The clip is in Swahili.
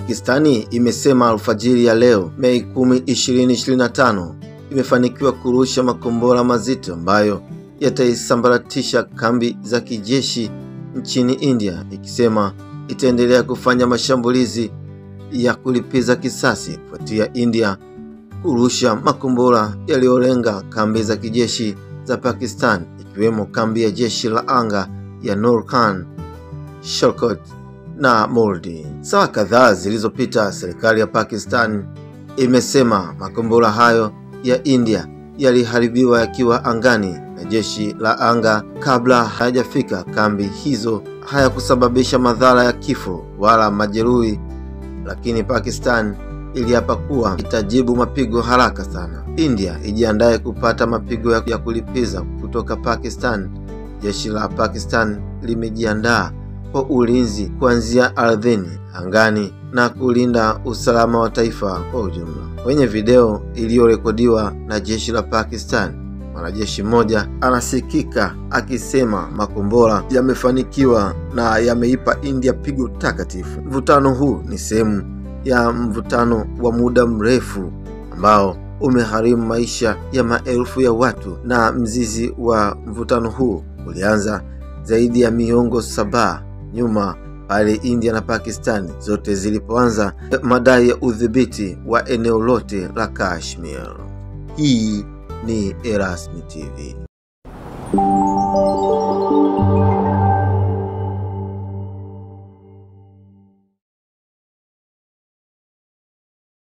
Pakistani imesema alfajiri ya leo Mei 10, 2025 imefanikiwa kurusha makombora mazito ambayo yataisambaratisha kambi za kijeshi nchini India, ikisema itaendelea kufanya mashambulizi ya kulipiza kisasi kufuatia India kurusha makombora yaliyolenga kambi za kijeshi za Pakistan, ikiwemo kambi ya jeshi la anga ya Nurkan, Sialkot na Mordi. Saa kadhaa zilizopita, serikali ya Pakistan imesema makombora hayo ya India yaliharibiwa yakiwa angani na jeshi la anga kabla hayajafika kambi hizo. Hayakusababisha madhara ya kifo wala majeruhi, lakini Pakistan iliapa kuwa itajibu mapigo haraka sana. India ijiandae kupata mapigo ya kulipiza kutoka Pakistan. Jeshi la Pakistan limejiandaa kwa ulinzi kuanzia ardhini, angani na kulinda usalama wa taifa kwa ujumla. Kwenye video iliyorekodiwa na jeshi la Pakistan, mwanajeshi mmoja anasikika akisema makombora yamefanikiwa na yameipa India pigo takatifu. Mvutano huu ni sehemu ya mvutano wa muda mrefu ambao umeharimu maisha ya maelfu ya watu, na mzizi wa mvutano huu ulianza zaidi ya miongo 7 nyuma pale India na Pakistan zote zilipoanza madai ya udhibiti wa eneo lote la Kashmir. Hii ni Erasmi TV.